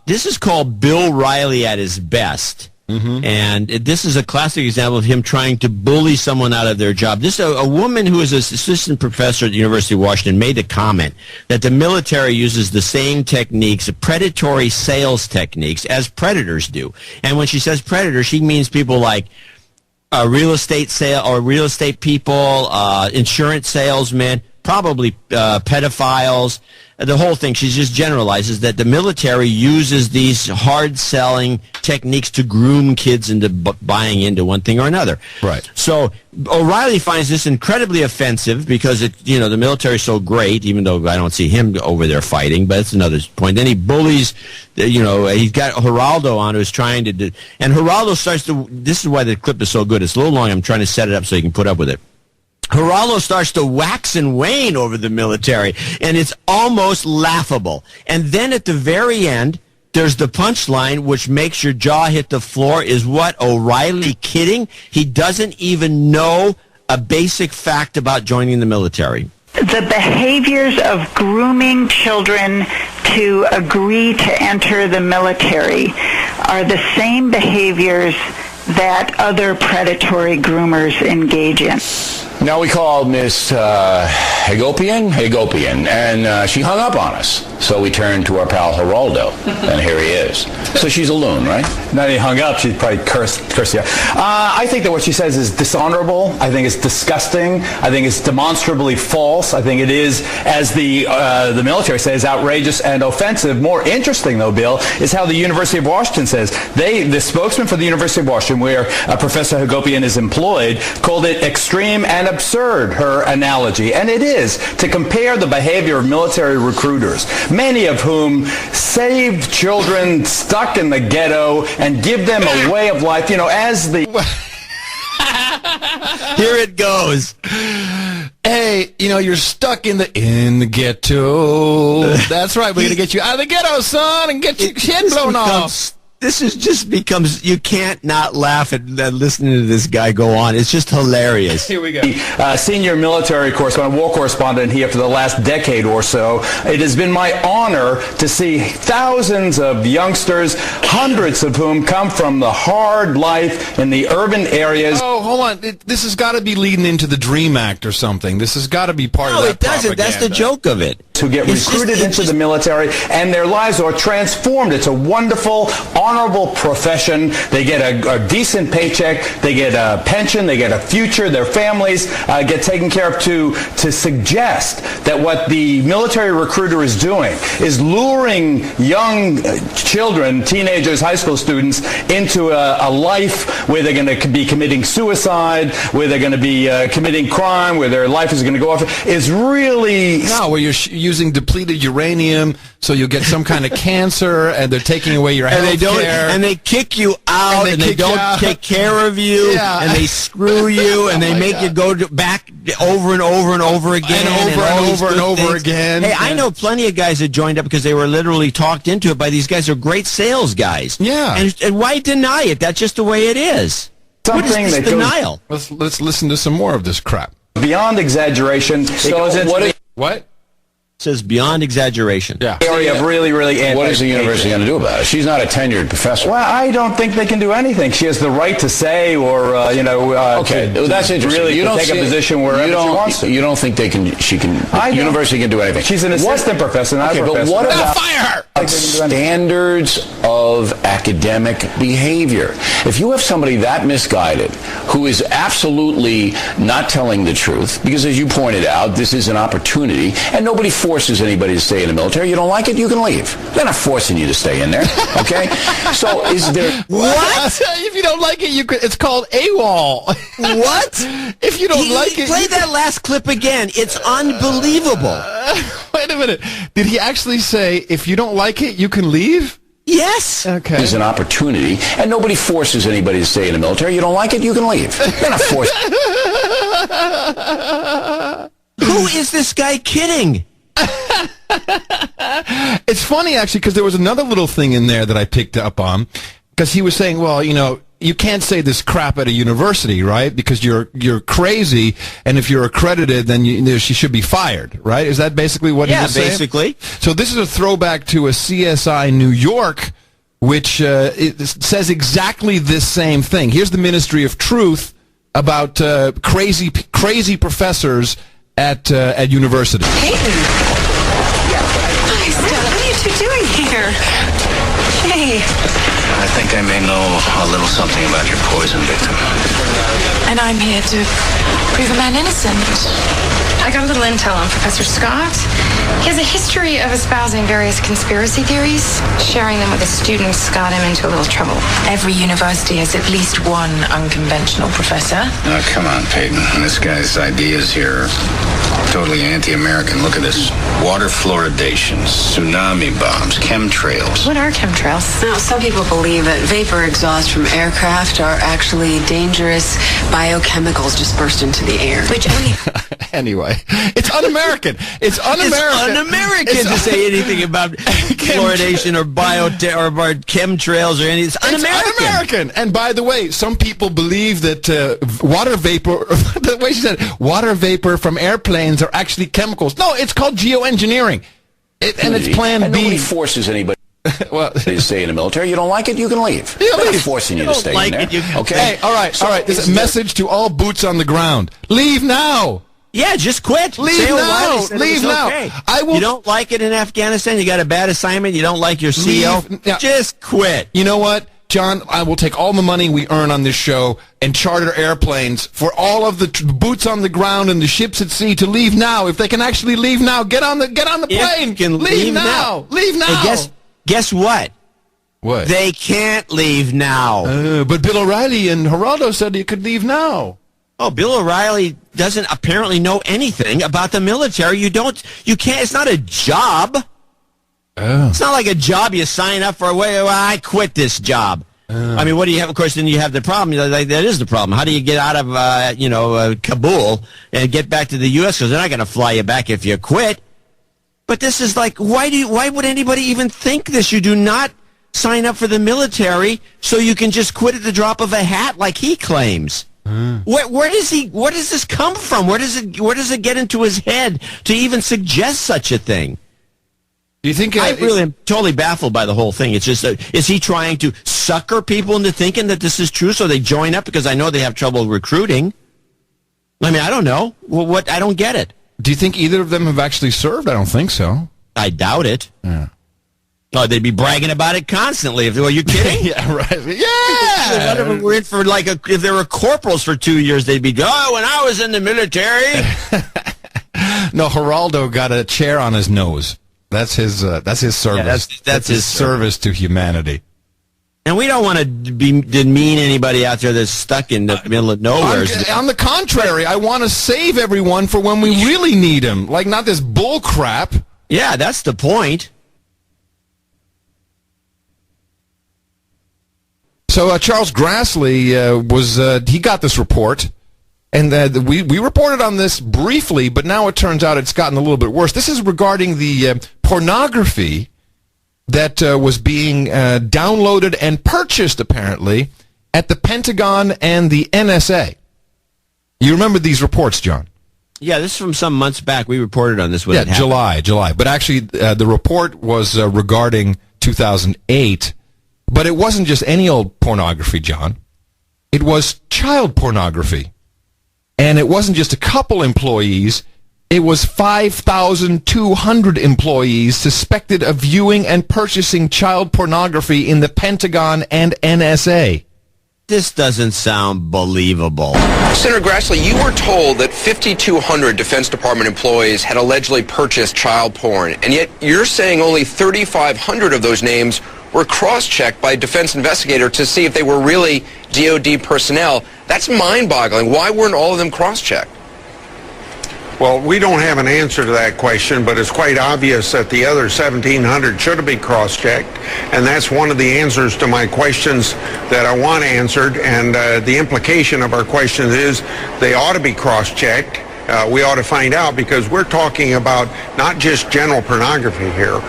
This is called Bill Riley at his best. Mm-hmm. And this is a classic example of him trying to bully someone out of their job. This a woman who is an assistant professor at the University of Washington made the comment that the military uses the same techniques, predatory sales techniques, as predators do. And when she says predator, she means people like real estate people, insurance salesmen, probably pedophiles. The whole thing, she just generalizes that the military uses these hard-selling techniques to groom kids into buying into one thing or another. Right. So O'Reilly finds this incredibly offensive because the military is so great, even though I don't see him over there fighting, but that's another point. Then he bullies, he's got Geraldo on who's trying to do, and Geraldo starts to, this is why the clip is so good. It's a little long. I'm trying to set it up so you can put up with it. Geraldo starts to wax and wane over the military, and it's almost laughable. And then at the very end, there's the punchline, which makes your jaw hit the floor. Is what O'Reilly kidding? He doesn't even know a basic fact about joining the military. The behaviors of grooming children to agree to enter the military are the same behaviors that other predatory groomers engage in. Now we called Miss Hagopian, and she hung up on us. So we turned to our pal Geraldo, and here he is. So she's a loon, right? Now he hung up, she'd probably curse you. I think that what she says is dishonorable. I think it's disgusting. I think it's demonstrably false. I think it is, as the military says, outrageous and offensive. More interesting, though, Bill, is how the University of Washington says. The spokesman for the University of Washington, where Professor Hagopian is employed, called it extreme and absurd, her analogy. And it is, to compare the behavior of military recruiters, many of whom saved children stuck in the ghetto and give them a way of life, as the... Here it goes. Hey, you're stuck in the ghetto. That's right. We're going to get you out of the ghetto, son, and get your head blown off. This is just becomes, you can't not laugh at listening to this guy go on. It's just hilarious. Here we go. Senior military correspondent, war correspondent here for the last decade or so. It has been my honor to see thousands of youngsters, hundreds of whom come from the hard life in the urban areas. Oh, hold on. This has got to be leading into the Dream Act or something. This has got to be part of that. No, it doesn't. That's the joke of it. Who get recruited into the military, and their lives are transformed. It's a wonderful, honorable profession. They get a decent paycheck. They get a pension. They get a future. Their families get taken care of. To suggest that what the military recruiter is doing is luring young children, teenagers, high school students into a life where they're going to be committing suicide, where they're going to be committing crime, where their life is going to go off, is really... No, where you're using depleted uranium, so you'll get some kind of cancer, and they're taking away your health care. And they kick you out, and they don't take care of you, and they screw you, and they make you go back over and over and over again. And over again. Hey, I know plenty of guys that joined up because they were literally talked into it by these guys who are great sales guys. Yeah. And why deny it? That's just the way it is. What is this denial? Let's listen to some more of this crap. Beyond exaggeration. What? Says beyond exaggeration. Yeah. Area of really What is the university going to do about it? She's not a tenured professor. Well, I don't think they can do anything. She has the right to say, or okay, that's interesting. Really, you don't take a position wherever she wants to. You don't think the university can do anything? She's an assistant professor, not a professor. But what about fire her? Standards of academic behavior? If you have somebody that misguided, who is absolutely not telling the truth, because as you pointed out, this is an opportunity, and nobody forces anybody to stay in the military. You don't like it, you can leave. They're not forcing you to stay in there, okay? So is there... What? If you don't like it, it's called AWOL. What? If you don't like it... Play that last clip again. It's unbelievable. Wait a minute. Did he actually say, if you don't like it, you can leave? Yes. Okay. It's an opportunity, and nobody forces anybody to stay in the military. You don't like it, you can leave. They're not forcing... Who is this guy kidding? It's funny, actually, because there was another little thing in there that I picked up on, because he was saying, well, you can't say this crap at a university, right? Because you're crazy, and if you're accredited, then she should be fired, right? Is that basically what he was saying? Yeah, basically. So this is a throwback to a CSI New York, which it says exactly this same thing. Here's the Ministry of Truth about crazy professors at universities. Peyton! Hi, Stella. What are you two doing here? Hey. I think I may know a little something about your poison victim. And I'm here to prove a man innocent. I got a little intel on Professor Scott. He has a history of espousing various conspiracy theories. Sharing them with his students got him into a little trouble. Every university has at least one unconventional professor. Now, come on, Peyton. This guy's ideas here are totally anti-American. Look at this. Water fluoridations, tsunami bombs, chemtrails. What are chemtrails? Now, some people believe that vapor exhaust from aircraft are actually dangerous biochemicals dispersed into the air. Which only... Anyway, it's un-American. It's un-American. It's un-American to say anything about fluoridation or or chemtrails or anything. It's un-American. It's un-American. And by the way, some people believe that water vapor, the way she said, water vapor from airplanes are actually chemicals. No, it's called geoengineering. And it's Plan and B. Nobody forces anybody. Well, to stay in the military. You don't like it, you can leave. Yeah, They're not leave. forcing you to stay like in there. it, Okay. Hey, all right. This is a message to all boots on the ground. Leave now. Yeah, just quit. Leave Say now. O'Reilly said Leave it was now. okay. I will. You don't like it in Afghanistan? You got a bad assignment? You don't like your CO? Yeah. Just quit. You know what, John? I will take all the money we earn on this show and charter airplanes for all of the boots on the ground and the ships at sea to leave now. If they can actually leave now, get on the plane. You can leave now. Leave now. Hey, guess what? What? They can't leave now. But Bill O'Reilly and Geraldo said you could leave now. Oh, Bill O'Reilly doesn't apparently know anything about the military. You can't, it's not a job. Oh. It's not like a job you sign up for. Well, I quit this job. I mean, what do you have? Of course, then you have the problem. Like, that is the problem. How do you get out of, Kabul and get back to the U.S.? Because they're not going to fly you back if you quit. But this is like, why would anybody even think this? You do not sign up for the military so you can just quit at the drop of a hat like he claims. Where does this come from? Where does it get into his head to even suggest such a thing? Do you think I really am totally baffled by the whole thing. It's just, is he trying to sucker people into thinking that this is true so they join up? Because I know they have trouble recruiting. I mean, I don't know. What? I don't get it. Do you think either of them have actually served? I don't think so. I doubt it. Yeah. Oh, they'd be bragging about it constantly. Are you kidding? Yeah, right. Yeah. One of them were in for if they were corporals for 2 years, they'd be, when I was in the military. No, Geraldo got a chair on his nose. That's his service. Yeah, that's his service to humanity. And we don't want to demean anybody out there that's stuck in the middle of nowhere. On the contrary, I want to save everyone for when we really need them. Like, not this bull crap. Yeah, that's the point. So Charles Grassley he got this report, and we reported on this briefly, but now it turns out it's gotten a little bit worse. This is regarding the pornography that was being downloaded and purchased, apparently, at the Pentagon and the NSA. You remember these reports, John? Yeah, this is from some months back. We reported on this when it July. happened. But actually, the report was regarding 2008. But it wasn't just any old pornography, John. It was child pornography. And it wasn't just a couple employees. It was 5,200 employees suspected of viewing and purchasing child pornography in the Pentagon and NSA. This doesn't sound believable. Senator Grassley, you were told that 5,200 Defense Department employees had allegedly purchased child porn, and yet you're saying only 3,500 of those names were cross-checked by a defense investigator to see if they were really DOD personnel. That's mind-boggling. Why weren't all of them cross-checked? Well, we don't have an answer to that question, but it's quite obvious that the other 1,700 should have been cross-checked, and that's one of the answers to my questions that I want answered, and the implication of our questions is they ought to be cross-checked. We ought to find out, because we're talking about not just general pornography here.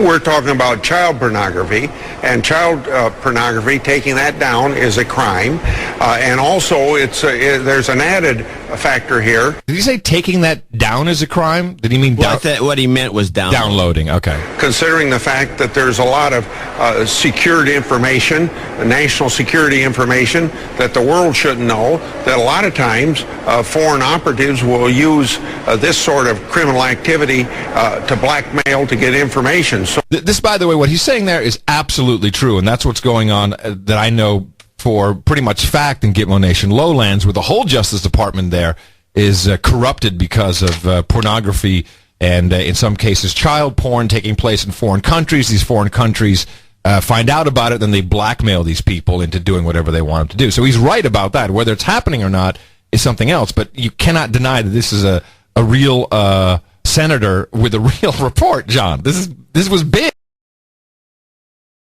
we're talking about child pornography, and child pornography, taking that down is a crime. And also, there's an added factor here. Did he say taking that down is a crime? Did he mean what he meant was downloading? Okay. Considering the fact that there's a lot of secured information, national security information that the world shouldn't know, that a lot of times foreign operatives will use this sort of criminal activity to blackmail to get information. So this, by the way, what he's saying there is absolutely true, and that's what's going on that I know for pretty much fact in Gitmo Nation Lowlands, where the whole Justice Department there is corrupted because of pornography and, in some cases, child porn taking place in foreign countries. These foreign countries find out about it, then they blackmail these people into doing whatever they want them to do. So he's right about that. Whether it's happening or not is something else, but you cannot deny that this is a real senator with a real report, John. This was big.